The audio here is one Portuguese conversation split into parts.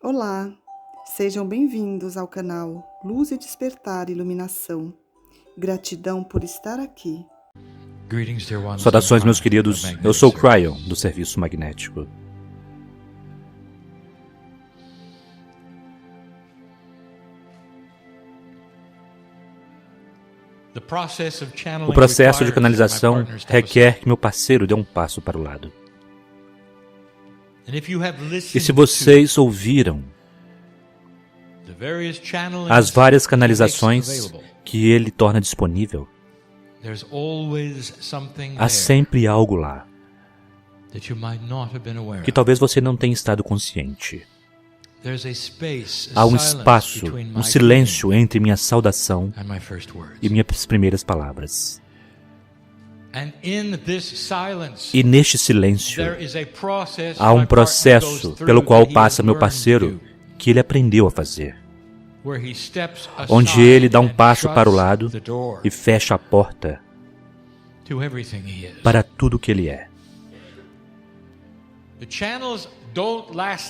Olá, sejam bem-vindos ao canal Luz e Despertar Iluminação. Gratidão por estar aqui. Saudações, meus queridos. Eu sou o Cryon, do Serviço Magnético. O processo de canalização requer que meu parceiro dê um passo para o lado. E se vocês ouviram as várias canalizações que ele torna disponível, há sempre algo lá que talvez você não tenha estado consciente. Há um espaço, um silêncio entre minha saudação e minhas primeiras palavras. E neste silêncio, há um processo pelo qual passa meu parceiro que ele aprendeu a fazer, onde ele dá um passo para o lado e fecha a porta para tudo que ele é.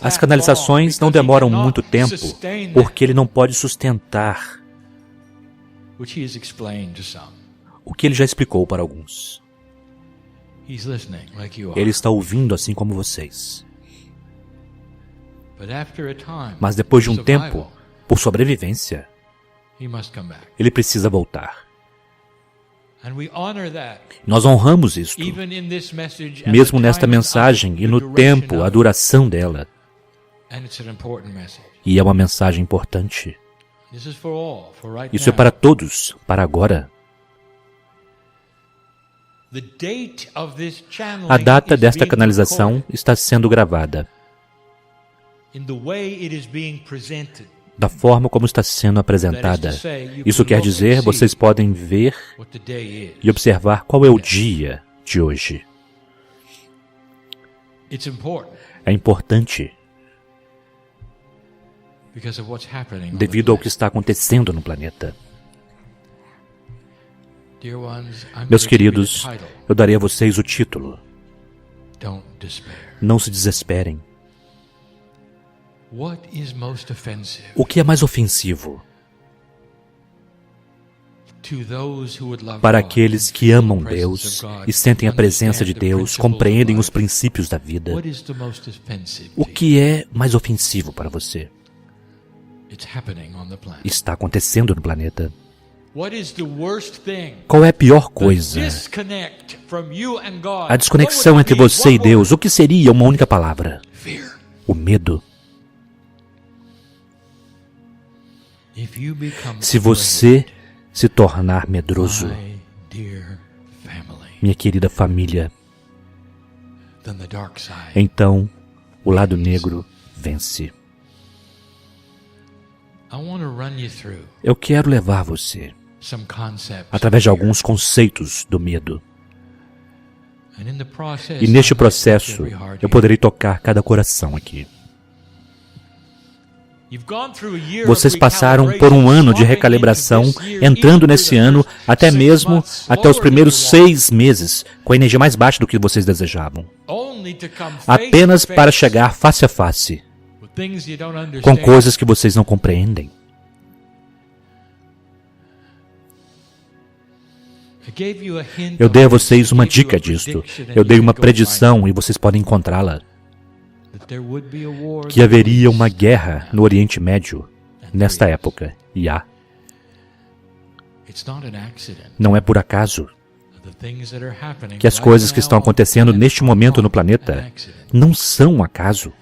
As canalizações não demoram muito tempo porque ele não pode sustentar o que ele já explicou para alguns. Ele está ouvindo assim como vocês. Mas depois de um tempo, por sobrevivência, ele precisa voltar. Nós honramos isto, mesmo nesta mensagem e no tempo, a duração dela. E é uma mensagem importante. Isso é para todos, para agora. A data desta canalização está sendo gravada da forma como está sendo apresentada. Isso quer dizer, vocês podem ver e observar qual é o dia de hoje. É importante devido ao que está acontecendo no planeta. Meus queridos, eu darei a vocês o título. Não se desesperem. O que é mais ofensivo para aqueles que amam Deus e sentem a presença de Deus, compreendem os princípios da vida? O que é mais ofensivo para você? Está acontecendo no planeta. Qual é a pior coisa? A desconexão entre você e Deus. O que seria uma única palavra? O medo. Se você se tornar medroso, minha querida família, então o lado negro vence. Eu quero levar você através de alguns conceitos do medo. E neste processo, eu poderei tocar cada coração aqui. Vocês passaram por um ano de recalibração, entrando nesse ano até mesmo até os primeiros 6 meses, com a energia mais baixa do que vocês desejavam. Apenas para chegar face a face com coisas que vocês não compreendem. Eu dei a vocês uma dica disto. Eu dei uma predição e vocês podem encontrá-la. Que haveria uma guerra no Oriente Médio nesta época. E há. Não é por acaso que as coisas que estão acontecendo neste momento no planeta não são um acaso.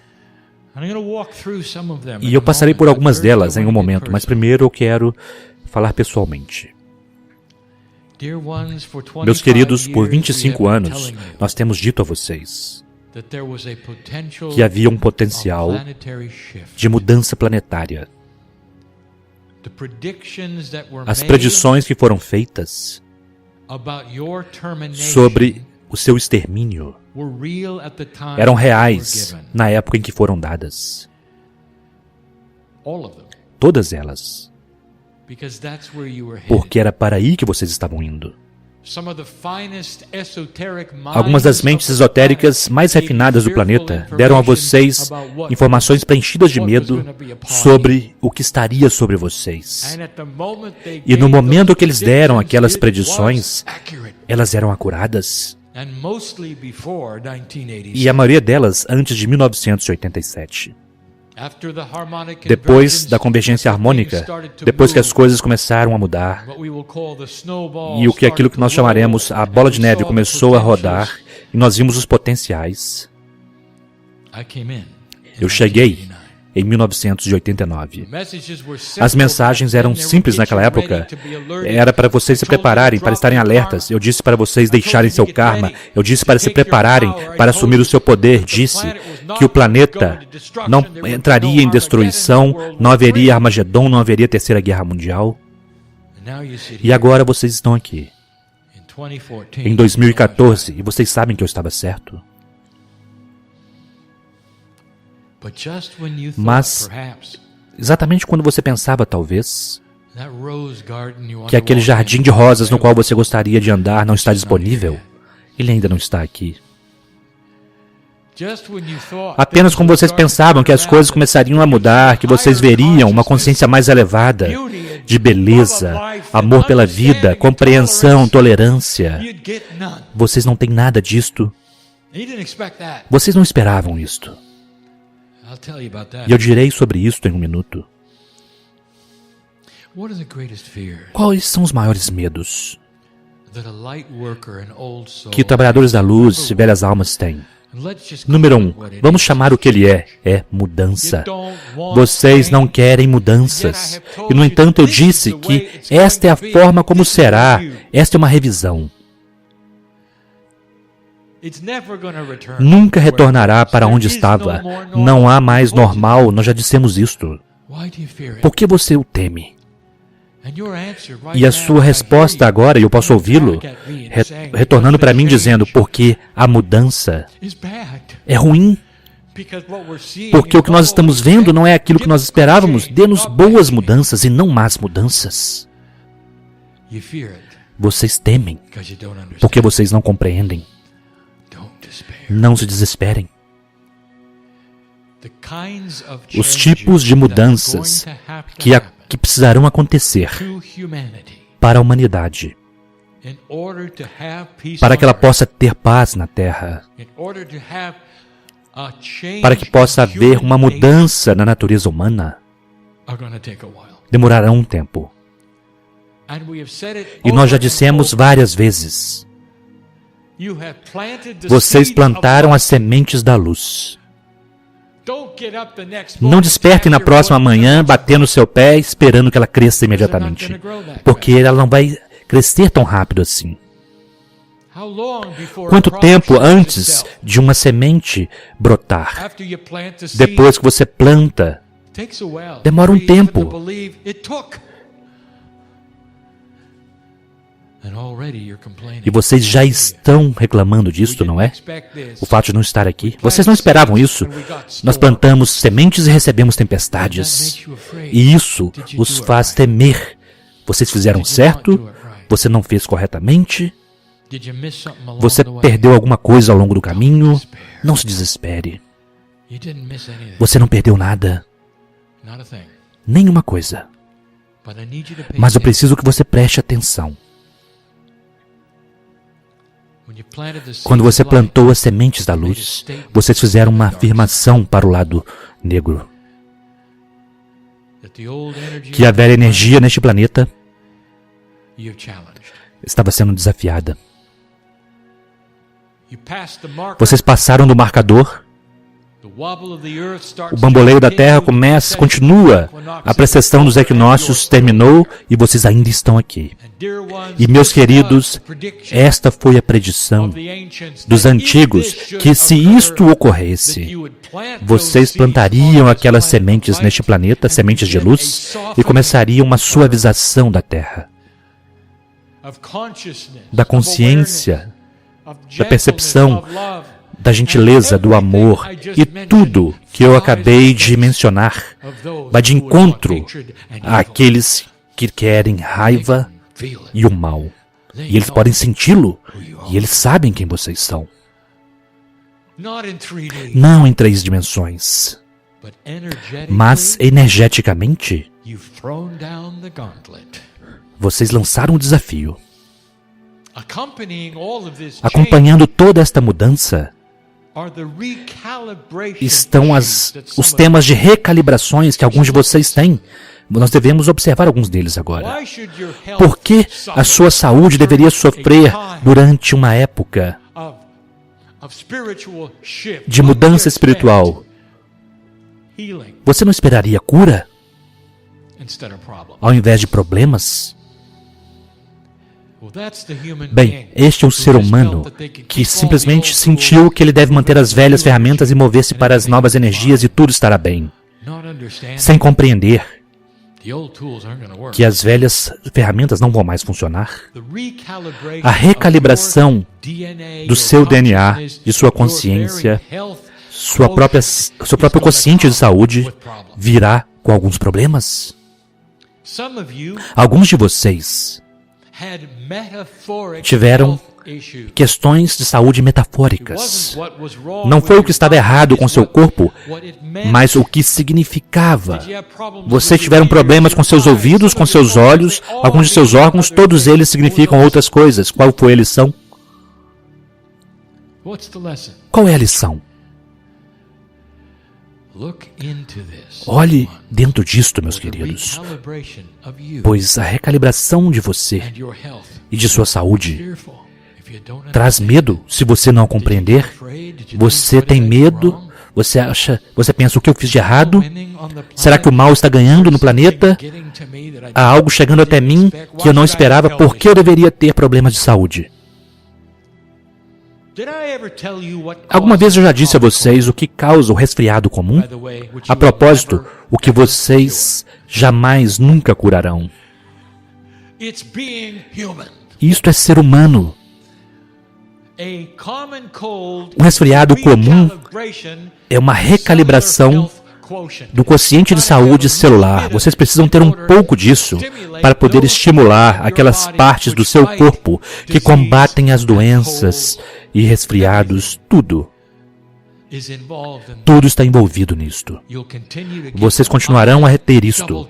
E eu passarei por algumas delas em um momento, mas primeiro eu quero falar pessoalmente. Meus queridos, por 25 anos, nós temos dito a vocês que havia um potencial de mudança planetária. As predições que foram feitas sobre o seu extermínio eram reais na época em que foram dadas. Todas elas. Porque era para aí que vocês estavam indo. Algumas das mentes esotéricas mais refinadas do planeta deram a vocês informações preenchidas de medo sobre o que estaria sobre vocês. E no momento que eles deram aquelas predições, elas eram acuradas. E a maioria delas antes de 1987. Depois da convergência harmônica, depois que as coisas começaram a mudar, e aquilo que nós chamaremos a bola de neve começou a rodar, e nós vimos os potenciais, eu cheguei em 1989. As mensagens eram simples naquela época. Era para vocês se prepararem, para estarem alertas. Eu disse para vocês deixarem seu karma. Eu disse para se prepararem para assumir o seu poder. Disse que o planeta não entraria em destruição, não haveria Armagedon, não haveria Terceira Guerra Mundial. E agora vocês estão aqui, em 2014, e vocês sabem que eu estava certo. Mas, exatamente quando você pensava, talvez, que aquele jardim de rosas no qual você gostaria de andar não está disponível, ele ainda não está aqui. Apenas como vocês pensavam que as coisas começariam a mudar, que vocês veriam uma consciência mais elevada, de beleza, amor pela vida, compreensão, tolerância. Vocês não têm nada disto. Vocês não esperavam isto. E eu direi sobre isto em um minuto. Quais são os maiores medos que trabalhadores da luz e velhas almas têm? Número 1, vamos chamar o que ele é mudança. Vocês não querem mudanças. E, no entanto, eu disse que esta é a forma como será. Esta é uma revisão. Nunca retornará para onde estava. Não há mais normal, nós já dissemos isto. Por que você o teme? E a sua resposta agora, e eu posso ouvi-lo, retornando para mim dizendo, porque a mudança é ruim. Porque o que nós estamos vendo não é aquilo que nós esperávamos. Dê-nos boas mudanças e não más mudanças. Vocês temem, porque vocês não compreendem. Não se desesperem. Os tipos de mudanças que precisarão acontecer para a humanidade, para que ela possa ter paz na Terra, para que possa haver uma mudança na natureza humana, demorarão um tempo. E nós já dissemos várias vezes, vocês plantaram as sementes da luz. Não despertem na próxima manhã, batendo o seu pé, esperando que ela cresça imediatamente. Porque ela não vai crescer tão rápido assim. Quanto tempo antes de uma semente brotar? Depois que você planta, demora um tempo. E vocês já estão reclamando disto, não é? O fato de não estar aqui. Vocês não esperavam isso. Nós plantamos sementes e recebemos tempestades. E isso os faz temer. Vocês fizeram certo? Você não fez corretamente? Você perdeu alguma coisa ao longo do caminho? Não se desespere. Você não perdeu nada. Nenhuma coisa. Mas eu preciso que você preste atenção. Quando você plantou as sementes da luz, vocês fizeram uma afirmação para o lado negro. Que a velha energia neste planeta estava sendo desafiada. Vocês passaram do marcador. O bamboleio da Terra continua. A precessão dos equinócios terminou e vocês ainda estão aqui. E, meus queridos, esta foi a predição dos antigos, que se isto ocorresse, vocês plantariam aquelas sementes neste planeta, sementes de luz, e começaria uma suavização da Terra, da consciência, da percepção, da gentileza, do amor, e tudo que eu acabei de mencionar vai de encontro àqueles que querem raiva e o mal. E eles podem senti-lo. E eles sabem quem vocês são. Não em 3 dimensões. Mas energeticamente, vocês lançaram o desafio. Acompanhando toda esta mudança, estão os temas de recalibrações que alguns de vocês têm. Nós devemos observar alguns deles agora. Por que a sua saúde deveria sofrer durante uma época de mudança espiritual? Você não esperaria cura ao invés de problemas? Bem, este é o ser humano que simplesmente sentiu que ele deve manter as velhas ferramentas e mover-se para as novas energias e tudo estará bem, sem compreender que as velhas ferramentas não vão mais funcionar. A recalibração do seu DNA, de sua consciência, seu próprio consciente de saúde virá com alguns problemas. Alguns de vocês tiveram questões de saúde metafóricas. Não foi o que estava errado com seu corpo, mas o que significava. Vocês tiveram problemas com seus ouvidos, com seus olhos, alguns de seus órgãos, todos eles significam outras coisas. Qual foi a lição? Qual é a lição? Olhe dentro disto, meus queridos, pois a recalibração de você e de sua saúde traz medo se você não compreender. Você tem medo, você pensa, o que eu fiz de errado? Será que o mal está ganhando no planeta? Há algo chegando até mim que eu não esperava, por que eu deveria ter problemas de saúde? Alguma vez eu já disse a vocês o que causa o resfriado comum? A propósito, o que vocês jamais nunca curarão. Isto é ser humano. Um resfriado comum é uma recalibração do quociente de saúde celular. Vocês precisam ter um pouco disso para poder estimular aquelas partes do seu corpo que combatem as doenças e resfriados, tudo. Tudo está envolvido nisto. Vocês continuarão a ter isto.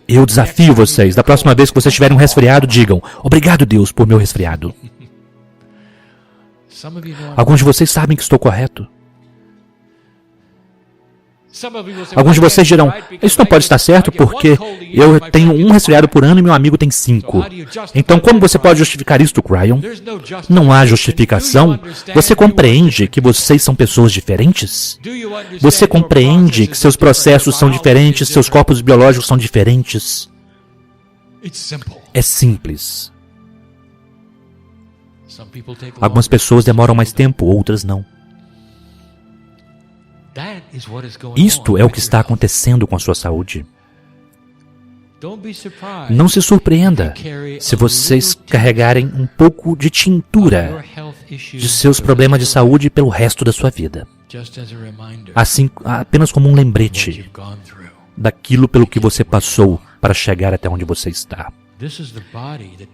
Eu desafio vocês, da próxima vez que vocês tiverem um resfriado, digam, obrigado Deus por meu resfriado. Alguns de vocês sabem que estou correto. Alguns de vocês dirão, isso não pode estar certo porque eu tenho um resfriado por ano e meu amigo tem 5. Então como você pode justificar isto, Cryon? Não há justificação. Você compreende que vocês são pessoas diferentes? Você compreende que seus processos são diferentes, seus corpos biológicos são diferentes? É simples. Algumas pessoas demoram mais tempo, outras não. Isto é o que está acontecendo com a sua saúde. Não se surpreenda se vocês carregarem um pouco de tintura de seus problemas de saúde pelo resto da sua vida. Assim, apenas como um lembrete daquilo pelo que você passou para chegar até onde você está.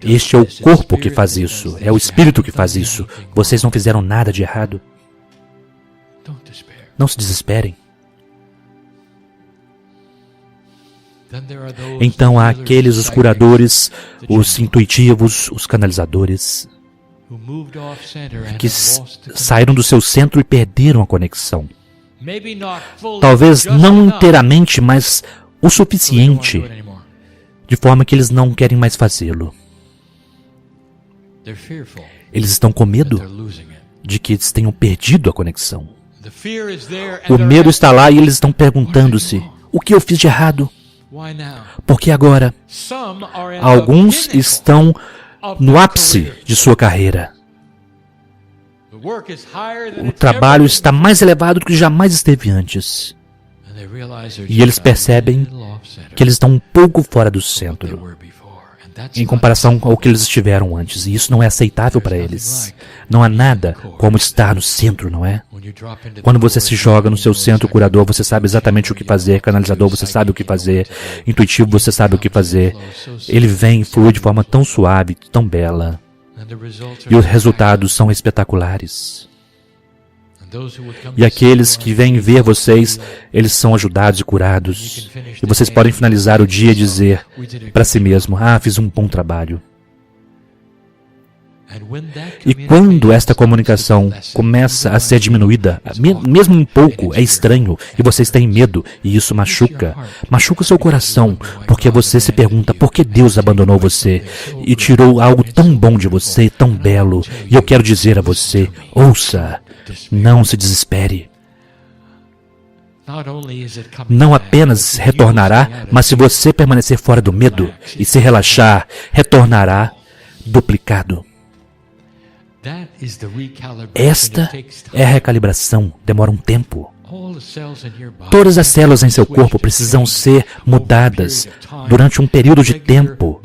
Este é o corpo que faz isso, é o espírito que faz isso. Vocês não fizeram nada de errado. Não se desesperem. Então há aqueles, os curadores, os intuitivos, os canalizadores, que saíram do seu centro e perderam a conexão. Talvez não inteiramente, mas o suficiente, de forma que eles não querem mais fazê-lo. Eles estão com medo de que eles tenham perdido a conexão. O medo está lá e eles estão perguntando-se, o que eu fiz de errado? Porque agora, alguns estão no ápice de sua carreira. O trabalho está mais elevado do que jamais esteve antes. E eles percebem que eles estão um pouco fora do centro, em comparação ao que eles estiveram antes. E isso não é aceitável para eles. Não há nada como estar no centro, não é? Quando você se joga no seu centro curador, você sabe exatamente o que fazer. Canalizador, você sabe o que fazer. Intuitivo, você sabe o que fazer. Ele vem e flui de forma tão suave, tão bela. E os resultados são espetaculares. E aqueles que vêm ver vocês, eles são ajudados e curados. E vocês podem finalizar o dia e dizer para si mesmo: fiz um bom trabalho. E quando esta comunicação começa a ser diminuída, mesmo um pouco, é estranho, e vocês têm medo, e isso machuca o seu coração, porque você se pergunta por que Deus abandonou você e tirou algo tão bom de você, tão belo. E eu quero dizer a você: ouça, não se desespere. Não apenas retornará, mas se você permanecer fora do medo e se relaxar, retornará duplicado. Esta é a recalibração, demora um tempo. Todas as células em seu corpo precisam ser mudadas durante um período de tempo.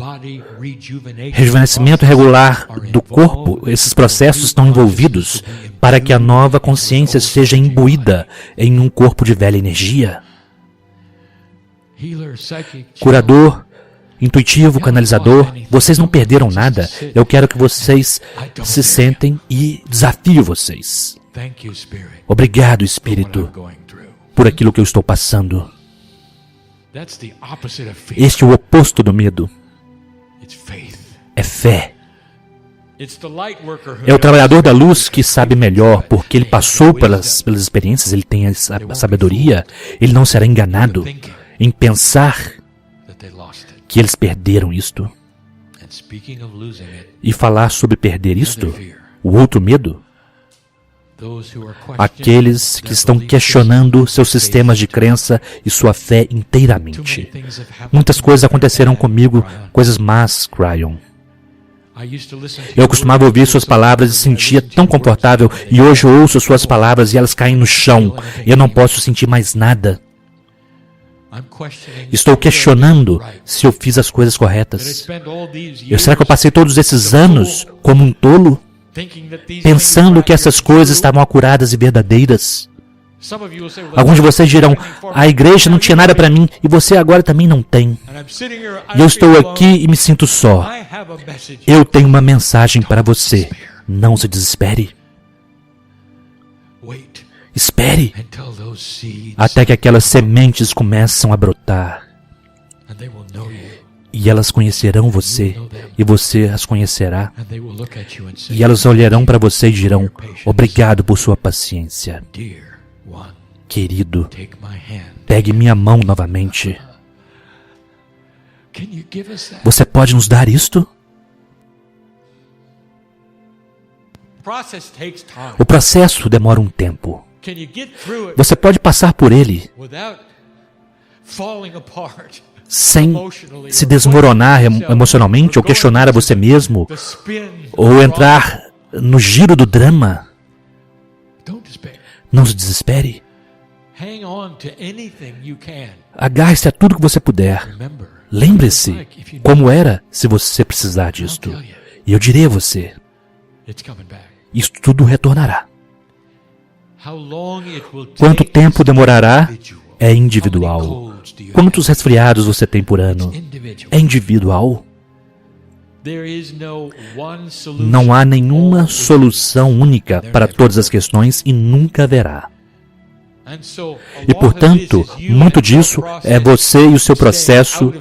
Rejuvenescimento regular do corpo, esses processos estão envolvidos para que a nova consciência seja imbuída em um corpo de velha energia. Curador, intuitivo, canalizador, vocês não perderam nada. Eu quero que vocês se sentem e desafio vocês. Obrigado, Espírito, por aquilo que eu estou passando. Este é o oposto do medo. É fé. É o trabalhador da luz que sabe melhor, porque ele passou pelas experiências, ele tem a sabedoria. Ele não será enganado em pensar que eles perderam isto. E falar sobre perder isto, o outro medo, aqueles que estão questionando seus sistemas de crença e sua fé inteiramente. Muitas coisas aconteceram comigo, coisas más, Cryon. Eu costumava ouvir suas palavras e sentia tão confortável, e hoje eu ouço suas palavras e elas caem no chão. Eu não posso sentir mais nada. Estou questionando se eu fiz as coisas corretas. Será que eu passei todos esses anos como um tolo, pensando que essas coisas estavam acuradas e verdadeiras? Alguns de vocês dirão: a igreja não tinha nada para mim, e você agora também não tem. E eu estou aqui e me sinto só. Eu tenho uma mensagem para você. Não se desespere. Espere até que aquelas sementes começam a brotar. E elas conhecerão você, e você as conhecerá. E elas olharão para você e dirão: obrigado por sua paciência. Querido, pegue minha mão novamente. Você pode nos dar isto? O processo demora um tempo. Você pode passar por ele sem se desmoronar emocionalmente, ou questionar a você mesmo, ou entrar no giro do drama. Não se desespere. Agarre-se a tudo que você puder. Lembre-se como era se você precisar disto. E eu direi a você: isso tudo retornará. Quanto tempo demorará é individual. Quantos resfriados você tem por ano? É individual. Não há nenhuma solução única para todas as questões e nunca haverá. E, portanto, muito disso é você e o seu processo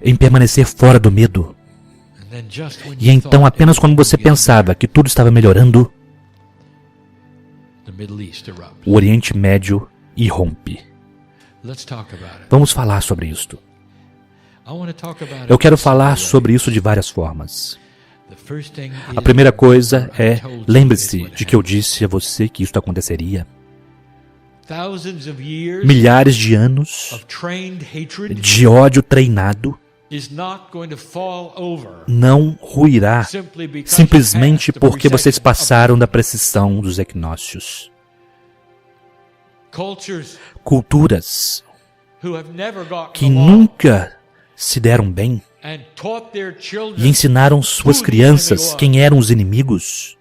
em permanecer fora do medo. E então, apenas quando você pensava que tudo estava melhorando, o Oriente Médio irrompe. Vamos falar sobre isto. Eu quero falar sobre isso de várias formas. A primeira coisa é: lembre-se de que eu disse a você que isto aconteceria. Milhares de anos de ódio treinado não ruirá simplesmente porque vocês passaram da precisão dos equinócios. Culturas que nunca se deram bem e ensinaram suas crianças quem eram os inimigos,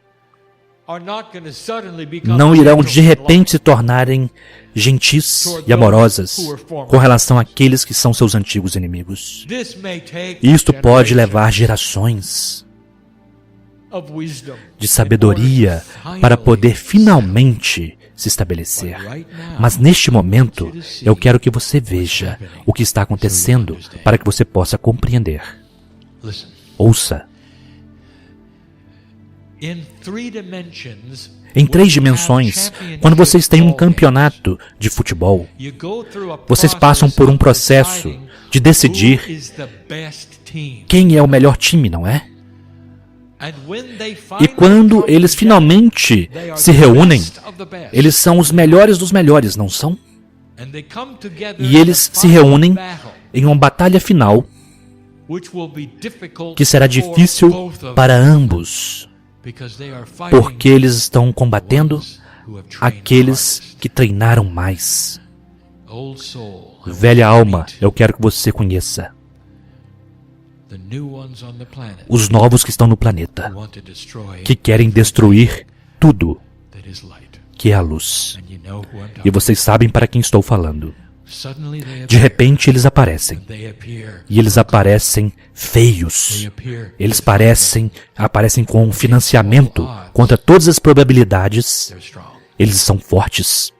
não irão de repente se tornarem gentis e amorosas com relação àqueles que são seus antigos inimigos. Isto pode levar gerações. de sabedoria para poder finalmente se estabelecer. Mas neste momento, eu quero que você veja o que está acontecendo para que você possa compreender. Ouça. Em 3 dimensões, quando vocês têm um campeonato de futebol, vocês passam por um processo de decidir quem é o melhor time, não é? E quando eles finalmente se reúnem, eles são os melhores dos melhores, não são? E eles se reúnem em uma batalha final que será difícil para ambos, porque eles estão combatendo aqueles que treinaram mais. Velha alma, eu quero que você conheça os novos que estão no planeta, que querem destruir tudo que é a luz. E vocês sabem para quem estou falando. De repente eles aparecem. E eles aparecem feios. Eles aparecem com financiamento contra todas as probabilidades. Eles são fortes.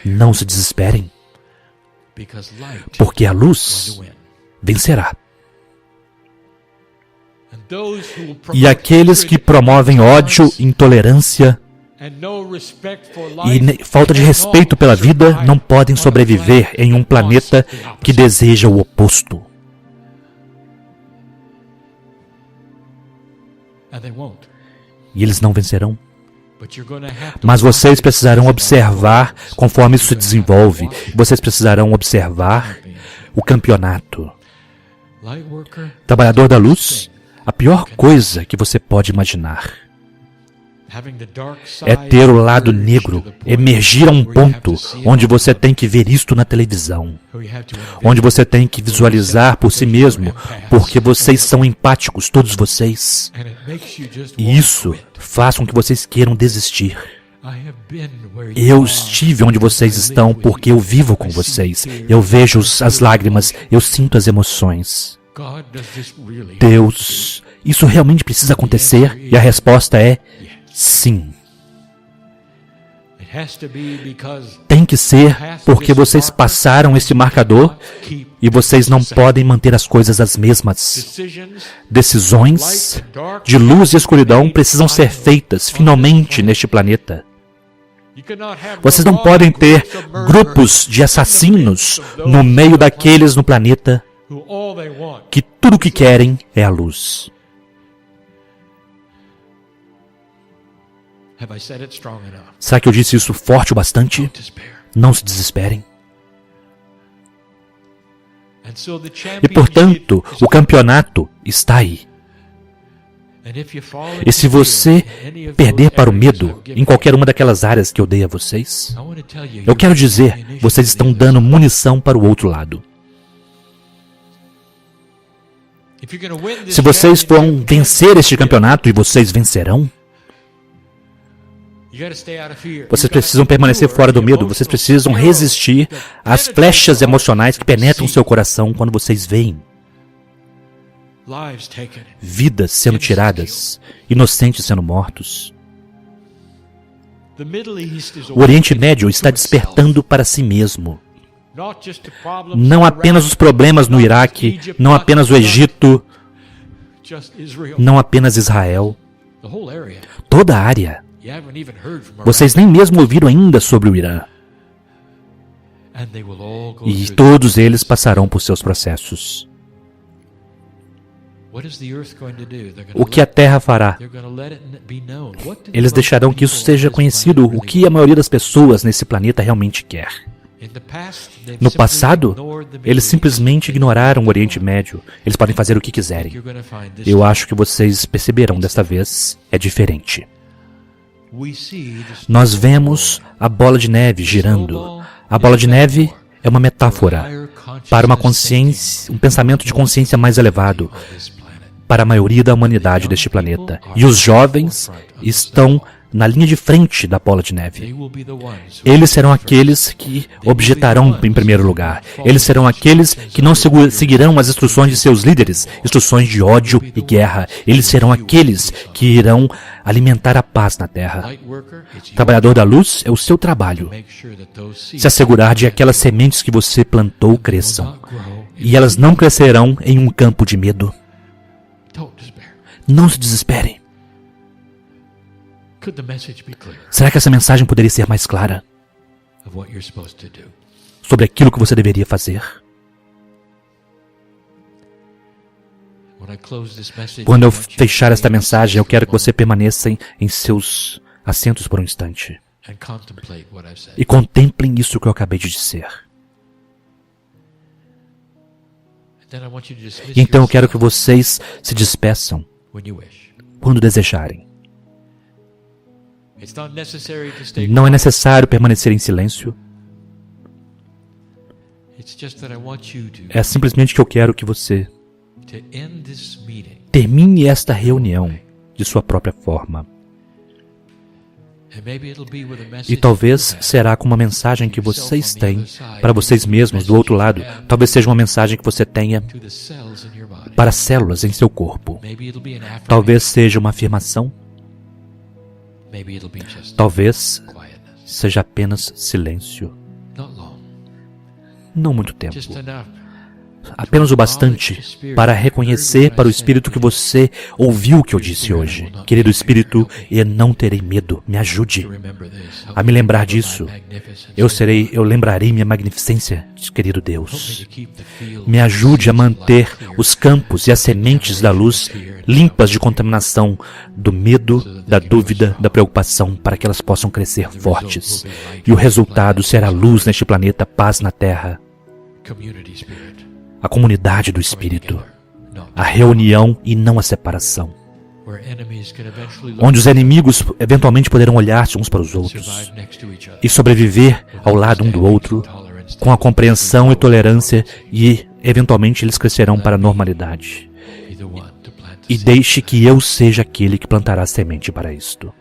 Não se desesperem, porque a luz vencerá. E aqueles que promovem ódio, intolerância e falta de respeito pela vida não podem sobreviver em um planeta que deseja o oposto. E eles não vencerão. Mas vocês precisarão observar conforme isso se desenvolve. Vocês precisarão observar o campeonato. Trabalhador da luz, a pior coisa que você pode imaginar é ter o lado negro emergir a um ponto onde você tem que ver isto na televisão, onde você tem que visualizar por si mesmo, porque vocês são empáticos, todos vocês. E isso faz com que vocês queiram desistir. Eu estive onde vocês estão porque eu vivo com vocês. Eu vejo as lágrimas, eu sinto as emoções. Deus, isso realmente precisa acontecer? E a resposta é sim. Tem que ser porque vocês passaram este marcador e vocês não podem manter as coisas as mesmas. Decisões de luz e escuridão precisam ser feitas finalmente neste planeta. Vocês não podem ter grupos de assassinos no meio daqueles no planeta que tudo o que querem é a luz. Será que eu disse isso forte o bastante? Não se desesperem. E portanto, o campeonato está aí. E se você perder para o medo em qualquer uma daquelas áreas que eu dei a vocês, eu quero dizer, vocês estão dando munição para o outro lado. Se vocês vão vencer este campeonato, e vocês vencerão, vocês precisam permanecer fora do medo, vocês precisam resistir às flechas emocionais que penetram seu coração quando vocês veem vidas sendo tiradas, inocentes sendo mortos. O Oriente Médio está despertando para si mesmo. Não apenas os problemas no Iraque, não apenas o Egito, não apenas Israel, toda a área. Vocês nem mesmo ouviram ainda sobre o Irã. E todos eles passarão por seus processos. O que a Terra fará? Eles deixarão que isso seja conhecido, o que a maioria das pessoas nesse planeta realmente quer. No passado, eles simplesmente ignoraram o Oriente Médio. Eles podem fazer o que quiserem. Eu acho que vocês perceberão desta vez, é diferente. Nós vemos a bola de neve girando. A bola de neve é uma metáfora para uma consciência, um pensamento de consciência mais elevado para a maioria da humanidade deste planeta. E os jovens estão na linha de frente da bola de neve. Eles serão aqueles que objetarão em primeiro lugar. Eles serão aqueles que não seguirão as instruções de seus líderes, instruções de ódio e guerra. Eles serão aqueles que irão alimentar a paz na terra. Trabalhador da luz é o seu trabalho. Se assegurar de que aquelas sementes que você plantou cresçam. E elas não crescerão em um campo de medo. Não se desespere. Será que essa mensagem poderia ser mais clara sobre aquilo que você deveria fazer? Quando eu fechar esta mensagem, eu quero que você permaneça em seus assentos por um instante e contemplem isso que eu acabei de dizer. E então eu quero que vocês se despeçam quando desejarem. Não é necessário permanecer em silêncio. É simplesmente que eu quero que você termine esta reunião de sua própria forma. E talvez será com uma mensagem que vocês têm para vocês mesmos do outro lado. Talvez seja uma mensagem que você tenha para as células em seu corpo. Talvez seja uma afirmação. Talvez seja apenas silêncio. Não muito tempo. Apenas o bastante para reconhecer para o Espírito que você ouviu o que eu disse hoje. Querido Espírito, eu não terei medo. Me ajude a me lembrar disso. Eu lembrarei minha magnificência, querido Deus. Me ajude a manter os campos e as sementes da luz limpas de contaminação, do medo, da dúvida, da preocupação, para que elas possam crescer fortes. E o resultado será luz neste planeta, paz na Terra. A comunidade do Espírito, a reunião e não a separação, onde os inimigos eventualmente poderão olhar-se uns para os outros e sobreviver ao lado um do outro com a compreensão e tolerância e eventualmente eles crescerão para a normalidade. E deixe que eu seja aquele que plantará a semente para isto.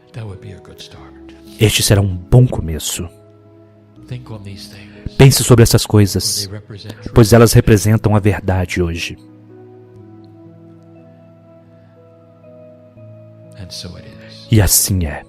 Este será um bom começo. Pense sobre essas coisas, pois elas representam a verdade hoje. E assim é.